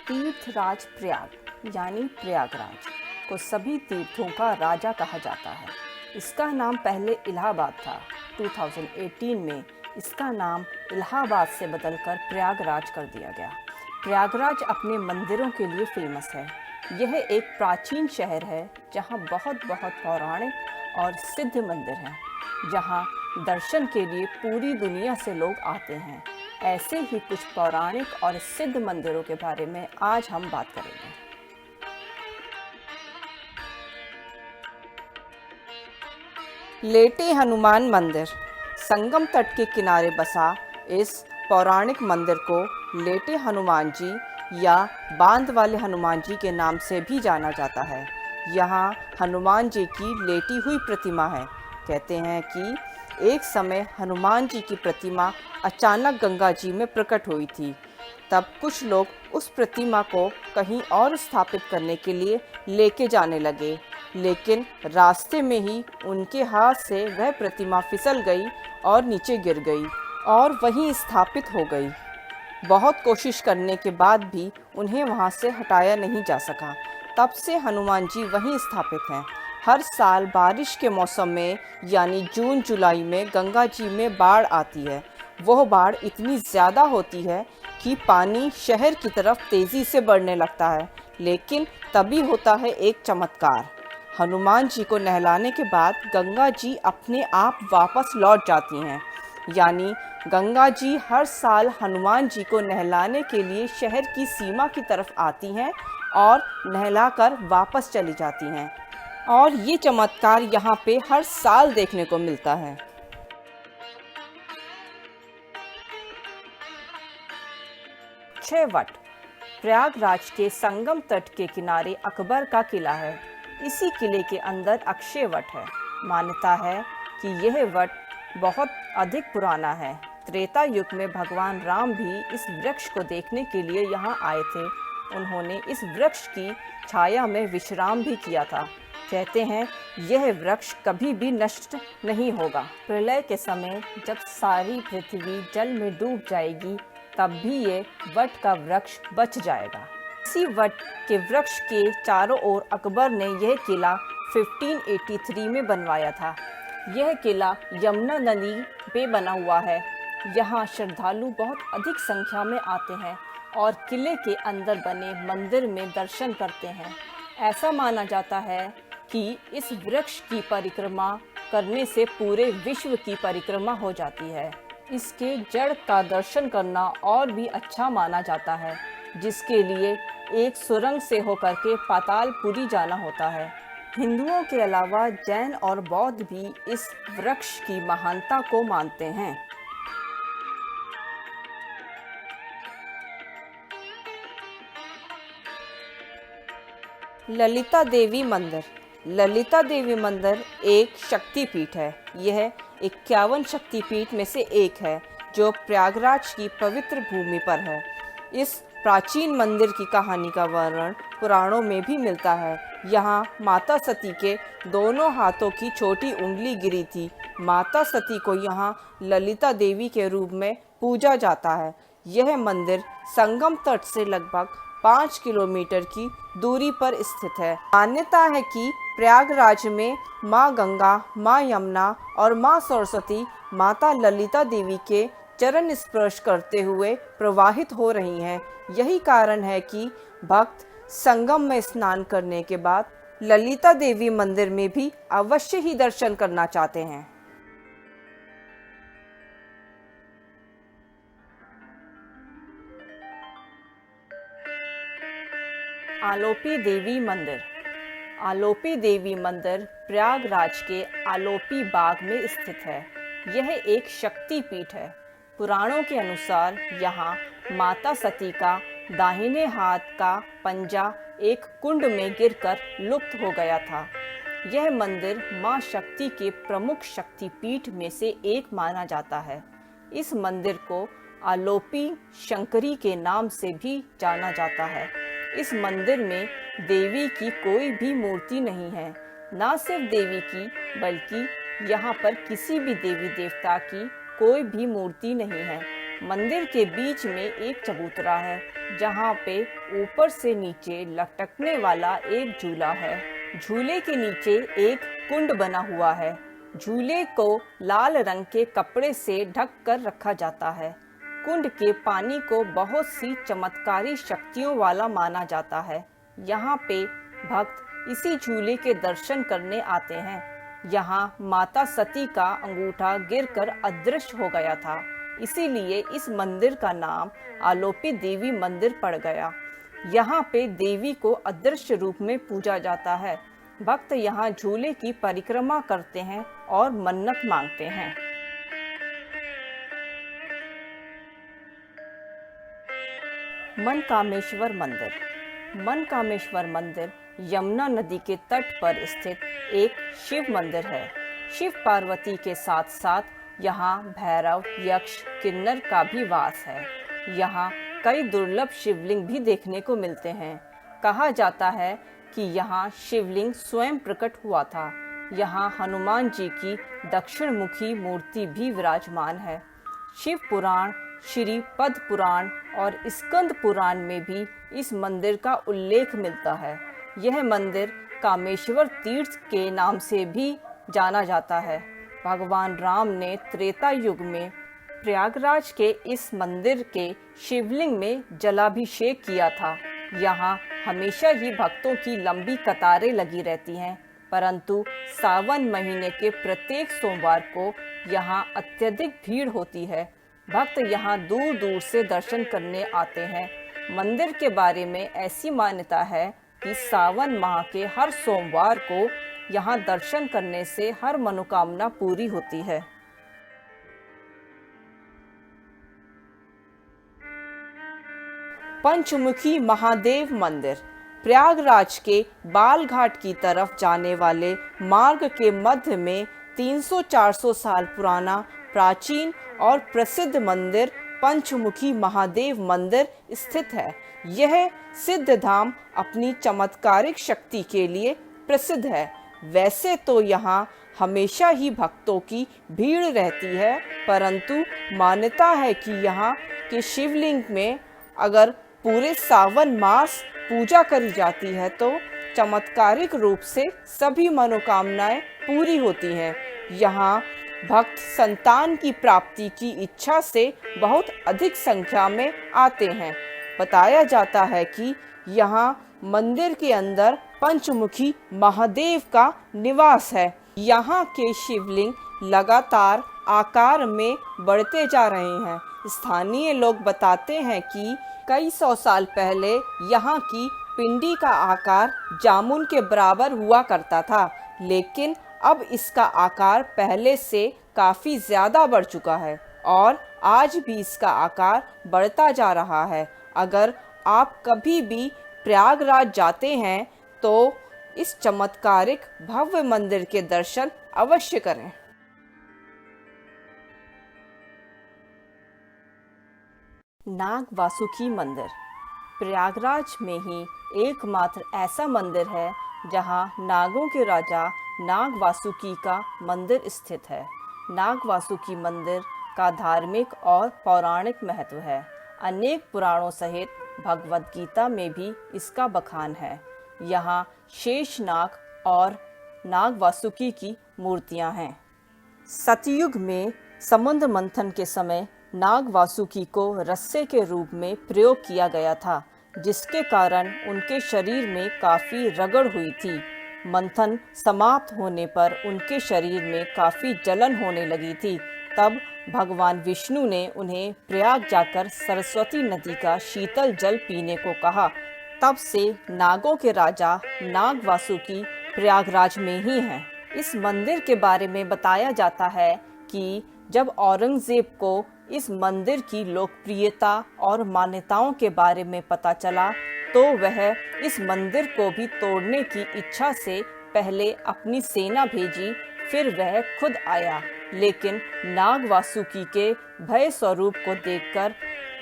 तीर्थराज प्रयाग यानी प्रयागराज को सभी तीर्थों का राजा कहा जाता है। इसका नाम पहले इलाहाबाद था। 2018 में इसका नाम इलाहाबाद से बदलकर प्रयागराज कर दिया गया। प्रयागराज अपने मंदिरों के लिए फेमस है। यह एक प्राचीन शहर है जहां बहुत पौराणिक और सिद्ध मंदिर हैं, जहां दर्शन के लिए पूरी दुनिया से लोग आते हैं। ऐसे ही कुछ पौराणिक और सिद्ध मंदिरों के बारे में आज हम बात करेंगे। लेटे हनुमान मंदिर संगम तट के किनारे बसा इस पौराणिक मंदिर को लेटे हनुमान जी या बांध वाले हनुमान जी के नाम से भी जाना जाता है। यहाँ हनुमान जी की लेटी हुई प्रतिमा है। कहते हैं कि एक समय हनुमान जी की प्रतिमा अचानक गंगा जी में प्रकट हुई थी। तब कुछ लोग उस प्रतिमा को कहीं और स्थापित करने के लिए लेके जाने लगे, लेकिन रास्ते में ही उनके हाथ से वह प्रतिमा फिसल गई और नीचे गिर गई और वहीं स्थापित हो गई। बहुत कोशिश करने के बाद भी उन्हें वहां से हटाया नहीं जा सका। तब से हनुमान जी वहीं स्थापित हैं। हर साल बारिश के मौसम में यानी जून जुलाई में गंगा जी में बाढ़ आती है। वह बाढ़ इतनी ज़्यादा होती है कि पानी शहर की तरफ तेज़ी से बढ़ने लगता है। लेकिन तभी होता है एक चमत्कार। हनुमान जी को नहलाने के बाद गंगा जी अपने आप वापस लौट जाती हैं। यानी गंगा जी हर साल हनुमान जी को नहलाने के लिए शहर की सीमा की तरफ आती हैं और नहलाकर वापस चली जाती हैं। और ये चमत्कार यहाँ पे हर साल देखने को मिलता है। अक्षय वट प्रयागराज के संगम तट के किनारे अकबर का किला है। इसी किले के अंदर अक्षय वट है। मान्यता है कि यह वट बहुत अधिक पुराना है। त्रेता युग में भगवान राम भी इस वृक्ष को देखने के लिए यहाँ आए थे। उन्होंने इस वृक्ष की छाया में विश्राम भी किया था। कहते हैं यह वृक्ष कभी भी नष्ट नहीं होगा। प्रलय के समय जब सारी पृथ्वी जल में डूब जाएगी, तब भी ये वट का वृक्ष बच जाएगा। इसी वट के वृक्ष के चारों ओर अकबर ने यह किला 1583 में बनवाया था। यह किला यमुना नदी पे बना हुआ है। यहाँ श्रद्धालु बहुत अधिक संख्या में आते हैं और किले के अंदर बने मंदिर में दर्शन करते हैं। ऐसा माना जाता है कि इस वृक्ष की परिक्रमा करने से पूरे विश्व की परिक्रमा हो जाती है। इसके जड़ का दर्शन करना और भी अच्छा माना जाता है, जिसके लिए एक सुरंग से होकर के पातालपुरी जाना होता है। हिंदुओं के अलावा जैन और बौद्ध भी इस वृक्ष की महानता को मानते हैं। ललिता देवी मंदिर ललिता देवी मंदिर एक शक्तिपीठ है। यह 51 शक्तिपीठ में से एक है जो प्रयागराज की पवित्र भूमि पर है। इस प्राचीन मंदिर की कहानी का वर्णन पुराणों में भी मिलता है। यहाँ माता सती के दोनों हाथों की छोटी उंगली गिरी थी। माता सती को यहाँ ललिता देवी के रूप में पूजा जाता है। यह मंदिर संगम तट से लगभग 5 किलोमीटर की दूरी पर स्थित है। मान्यता है कि प्रयागराज में माँ गंगा, माँ यमुना और माँ सरस्वती माता ललिता देवी के चरण स्पर्श करते हुए प्रवाहित हो रही हैं। यही कारण है कि भक्त संगम में स्नान करने के बाद ललिता देवी मंदिर में भी अवश्य ही दर्शन करना चाहते हैं। आलोपी देवी मंदिर आलोपी देवी मंदिर प्रयागराज के आलोपी बाग में स्थित है। यह एक शक्ति पीठ है। पुराणों के अनुसार यहाँ माता सती का दाहिने हाथ का पंजा एक कुंड में गिरकर लुप्त हो गया था। यह मंदिर माँ शक्ति के प्रमुख शक्तिपीठ में से एक माना जाता है। इस मंदिर को आलोपी शंकरी के नाम से भी जाना जाता है। इस मंदिर में देवी की कोई भी मूर्ति नहीं है। ना सिर्फ देवी की, बल्कि यहाँ पर किसी भी देवी देवता की कोई भी मूर्ति नहीं है। मंदिर के बीच में एक चबूतरा है जहाँ पे ऊपर से नीचे लटकने वाला एक झूला है। झूले के नीचे एक कुंड बना हुआ है। झूले को लाल रंग के कपड़े से ढक कर रखा जाता है। कुंड के पानी को बहुत सी चमत्कारी शक्तियों वाला माना जाता है। यहाँ पे भक्त इसी झूले के दर्शन करने आते हैं। यहाँ माता सती का अंगूठा गिरकर अदृश्य हो गया था, इसीलिए इस मंदिर का नाम आलोपी देवी मंदिर पड़ गया। यहाँ पे देवी को अदृश्य रूप में पूजा जाता है। भक्त यहाँ झूले की परिक्रमा करते हैं और मन्नत मांगते हैं। मनकामेश्वर मंदिर। मनकामेश्वर मंदिर यमुना नदी के तट पर स्थित एक शिव मंदिर है। शिव पार्वती के साथ साथ यहाँ भैरव, यक्ष, किन्नर का भी वास है। यहाँ कई दुर्लभ शिवलिंग भी देखने को मिलते हैं। कहा जाता है कि यहाँ शिवलिंग स्वयं प्रकट हुआ था। यहाँ हनुमान जी की दक्षिण मुखी मूर्ति भी विराजमान है। शिव पुराण, श्री पद्म पुराण और स्कंद पुराण में भी इस मंदिर का उल्लेख मिलता है। यह मंदिर कामेश्वर तीर्थ के नाम से भी जाना जाता है। भगवान राम ने त्रेता युग में प्रयागराज के इस मंदिर के शिवलिंग में जलाभिषेक किया था। यहाँ हमेशा ही भक्तों की लंबी कतारें लगी रहती हैं, परंतु सावन महीने के प्रत्येक सोमवार को यहाँ अत्यधिक भीड़ होती है। भक्त यहाँ दूर दूर से दर्शन करने आते हैं। मंदिर के बारे में ऐसी मान्यता है कि सावन माह के हर सोमवार को यहाँ दर्शन करने से हर मनोकामना पूरी होती है। पंचमुखी महादेव मंदिर। प्रयागराज के बालघाट की तरफ जाने वाले मार्ग के मध्य में 300-400 साल पुराना प्राचीन और प्रसिद्ध मंदिर पंचमुखी महादेव मंदिर स्थित है। यह सिद्ध धाम अपनी चमत्कारिक शक्ति के लिए प्रसिद्ध है। वैसे तो यहाँ हमेशा ही भक्तों की भीड़ रहती है, परंतु मान्यता है कि यहाँ के शिवलिंग में अगर पूरे सावन मास पूजा करी जाती है तो चमत्कारिक रूप से सभी मनोकामनाएं पूरी होती हैं। यहाँ भक्त संतान की प्राप्ति की इच्छा से बहुत अधिक संख्या में आते हैं। बताया जाता है कि यहाँ मंदिर के अंदर पंचमुखी महादेव का निवास है। यहाँ के शिवलिंग लगातार आकार में बढ़ते जा रहे हैं। स्थानीय लोग बताते हैं कि कई 100 साल पहले यहाँ की पिंडी का आकार जामुन के बराबर हुआ करता था, लेकिन अब इसका आकार पहले से काफ़ी ज़्यादा बढ़ चुका है और आज भी इसका आकार बढ़ता जा रहा है। अगर आप कभी भी प्रयागराज जाते हैं तो इस चमत्कारिक भव्य मंदिर के दर्शन अवश्य करें। नाग वासुकी मंदिर। प्रयागराज में ही एकमात्र ऐसा मंदिर है जहां नागों के राजा नाग वासुकी का मंदिर स्थित है। नाग वासुकी मंदिर का धार्मिक और पौराणिक महत्व है। अनेक पुराणों सहित भगवद गीता में भी इसका बखान है। यहाँ शेषनाग और नाग वासुकी की मूर्तियाँ हैं। सतयुग में समुद्र मंथन के समय नाग वासुकी को रस्से के रूप में प्रयोग किया गया था, जिसके कारण उनके शरीर में काफ़ी रगड़ हुई थी। मंथन समाप्त होने पर उनके शरीर में काफ़ी जलन होने लगी थी। तब भगवान विष्णु ने उन्हें प्रयाग जाकर सरस्वती नदी का शीतल जल पीने को कहा। तब से नागों के राजा नाग वासुकी प्रयागराज में ही हैं। इस मंदिर के बारे में बताया जाता है कि जब औरंगजेब को इस मंदिर की लोकप्रियता और मान्यताओं के बारे में पता चला तो वह इस मंदिर को भी तोड़ने की इच्छा से पहले अपनी सेना भेजी, फिर वह खुद आया, लेकिन नाग वासुकी के भय स्वरूप को देखकर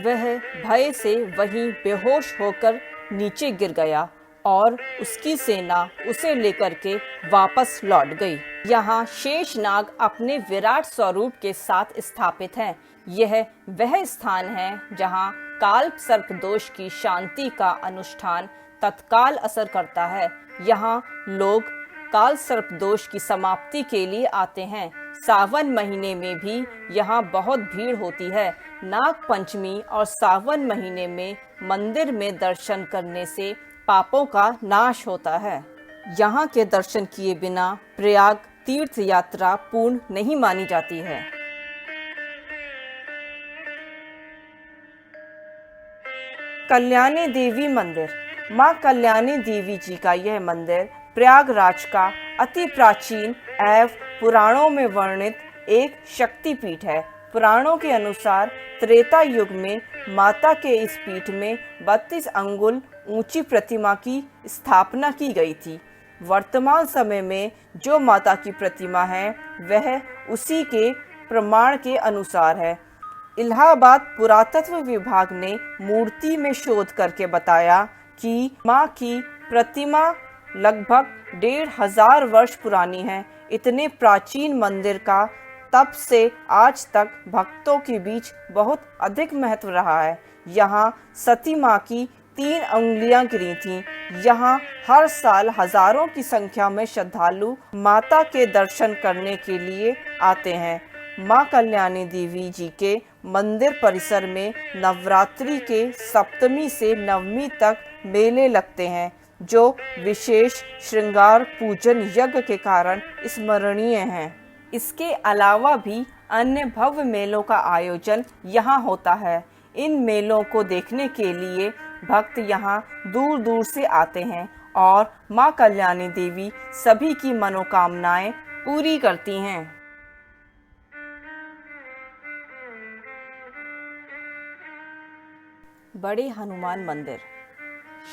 वह भय से वहीं बेहोश होकर नीचे गिर गया और उसकी सेना उसे लेकर के वापस लौट गई। यहाँ शेषनाग अपने विराट स्वरूप के साथ स्थापित हैं। यह वह स्थान है जहाँ काल सर्प दोष की शांति का अनुष्ठान तत्काल असर करता है। यहाँ लोग काल सर्प दोष की समाप्ति के लिए आते हैं। सावन महीने में भी यहाँ बहुत भीड़ होती है। नाग पंचमी और सावन महीने में मंदिर में दर्शन करने से पापों का नाश होता है। यहाँ के दर्शन किए बिना प्रयाग तीर्थ यात्रा पूर्ण नहीं मानी जाती है। कल्याणी देवी मंदिर। माँ कल्याणी देवी जी का यह मंदिर प्रयागराज का अति प्राचीन एवं पुराणों में वर्णित एक शक्तिपीठ है। पुराणों के अनुसार त्रेता युग में माता के इस पीठ में 32 अंगुल ऊंची प्रतिमा की स्थापना की गई थी। वर्तमान समय में जो माता की प्रतिमा है वह उसी के प्रमाण के अनुसार है। इलाहाबाद पुरातत्व विभाग ने मूर्ति में शोध करके बताया कि माँ की प्रतिमा लगभग 1500 वर्ष पुरानी है। इतने प्राचीन मंदिर का तब से आज तक भक्तों के बीच बहुत अधिक महत्व रहा है। यहाँ सती माँ की 3 अंगुलियां गिरी थीं। यहाँ हर साल हजारों की संख्या में श्रद्धालु माता के दर्शन करने के लिए आते हैं। माँ कल्याणी देवी जी के मंदिर परिसर में नवरात्रि के सप्तमी से नवमी तक मेले लगते हैं, जो विशेष श्रृंगार पूजन यज्ञ के कारण स्मरणीय हैं। इसके अलावा भी अन्य भव्य मेलों का आयोजन यहाँ होता है। इन मेलों को देखने के लिए भक्त यहाँ दूर दूर से आते हैं और माँ कल्याणी देवी सभी की मनोकामनाएं पूरी करती हैं। बड़े हनुमान मंदिर।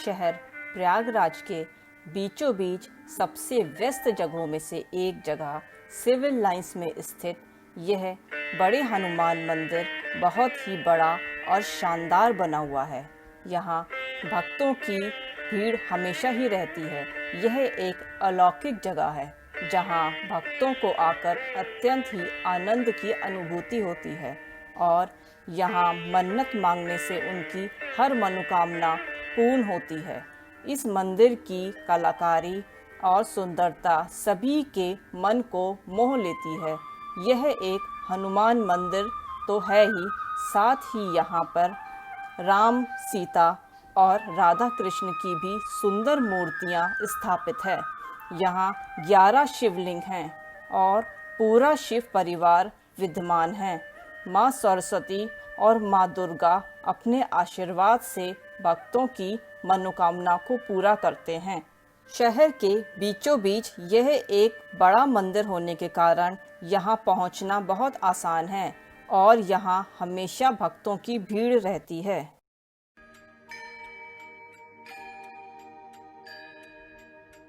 शहर प्रयागराज के बीचों बीच सबसे व्यस्त जगहों में से एक जगह सिविल लाइंस में स्थित यह बड़े हनुमान मंदिर बहुत ही बड़ा और शानदार बना हुआ है। यहाँ भक्तों की भीड़ हमेशा ही रहती है। यह एक अलौकिक जगह है जहाँ भक्तों को आकर अत्यंत ही आनंद की अनुभूति होती है और यहाँ मन्नत मांगने से उनकी हर मनोकामना पूर्ण होती है। इस मंदिर की कलाकारी और सुंदरता सभी के मन को मोह लेती है। यह एक हनुमान मंदिर तो है ही, साथ ही यहाँ पर राम, सीता और राधा कृष्ण की भी सुंदर मूर्तियाँ स्थापित है। यहाँ 11 शिवलिंग हैं और पूरा शिव परिवार विद्यमान है। माँ सरस्वती और माँ दुर्गा अपने आशीर्वाद से भक्तों की मनोकामना को पूरा करते हैं। शहर के बीचों बीच यह एक बड़ा मंदिर होने के कारण यहाँ पहुँचना बहुत आसान है और यहाँ हमेशा भक्तों की भीड़ रहती है।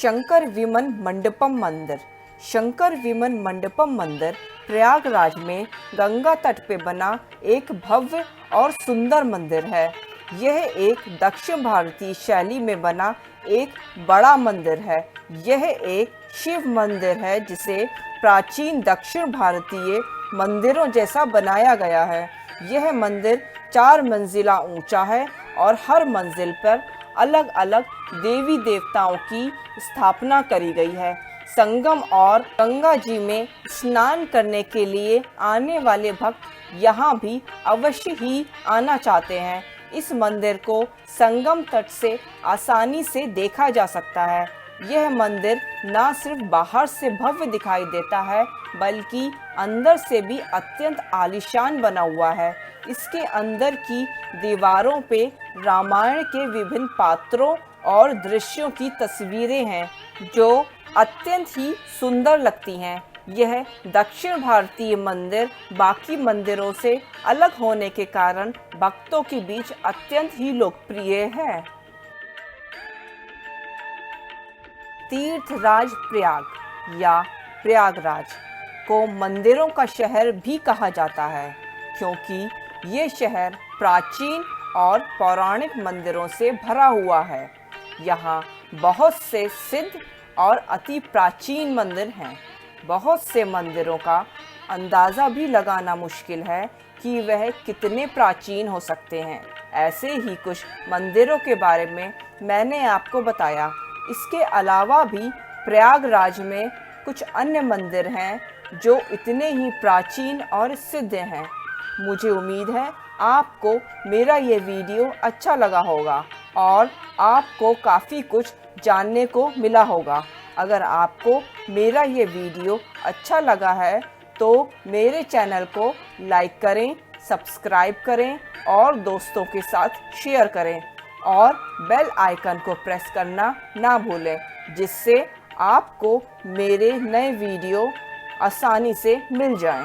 शंकर विमन मंडपम मंदिर। शंकर विमन मंडपम मंदिर प्रयागराज में गंगा तट पे बना एक भव्य और सुंदर मंदिर है। यह एक दक्षिण भारतीय शैली में बना एक बड़ा मंदिर है। यह एक शिव मंदिर है जिसे प्राचीन दक्षिण भारतीय मंदिरों जैसा बनाया गया है। यह मंदिर 4 मंजिला ऊंचा है और हर मंजिल पर अलग अलग देवी देवताओं की स्थापना करी गई है। संगम और गंगा जी में स्नान करने के लिए आने वाले भक्त यहाँ भी अवश्य ही आना चाहते हैं। इस मंदिर को संगम तट से आसानी से देखा जा सकता है। यह मंदिर न सिर्फ बाहर से भव्य दिखाई देता है बल्कि अंदर से भी अत्यंत आलीशान बना हुआ है। इसके अंदर की दीवारों पे रामायण के विभिन्न पात्रों और दृश्यों की तस्वीरें हैं जो अत्यंत ही सुंदर लगती हैं। यह दक्षिण भारतीय मंदिर बाकी मंदिरों से अलग होने के कारण भक्तों के बीच अत्यंत ही लोकप्रिय है। तीर्थराज प्रयाग या प्रयागराज को मंदिरों का शहर भी कहा जाता है क्योंकि ये शहर प्राचीन और पौराणिक मंदिरों से भरा हुआ है। यहाँ बहुत से सिद्ध और अति प्राचीन मंदिर हैं। बहुत से मंदिरों का अंदाज़ा भी लगाना मुश्किल है कि वह कितने प्राचीन हो सकते हैं। ऐसे ही कुछ मंदिरों के बारे में मैंने आपको बताया। इसके अलावा भी प्रयागराज में कुछ अन्य मंदिर हैं जो इतने ही प्राचीन और सिद्ध हैं। मुझे उम्मीद है आपको मेरा ये वीडियो अच्छा लगा होगा और आपको काफ़ी कुछ जानने को मिला होगा। अगर आपको मेरा ये वीडियो अच्छा लगा है तो मेरे चैनल को लाइक करें, सब्सक्राइब करें और दोस्तों के साथ शेयर करें और बेल आइकन को प्रेस करना ना भूलें, जिससे आपको मेरे नए वीडियो आसानी से मिल जाएं।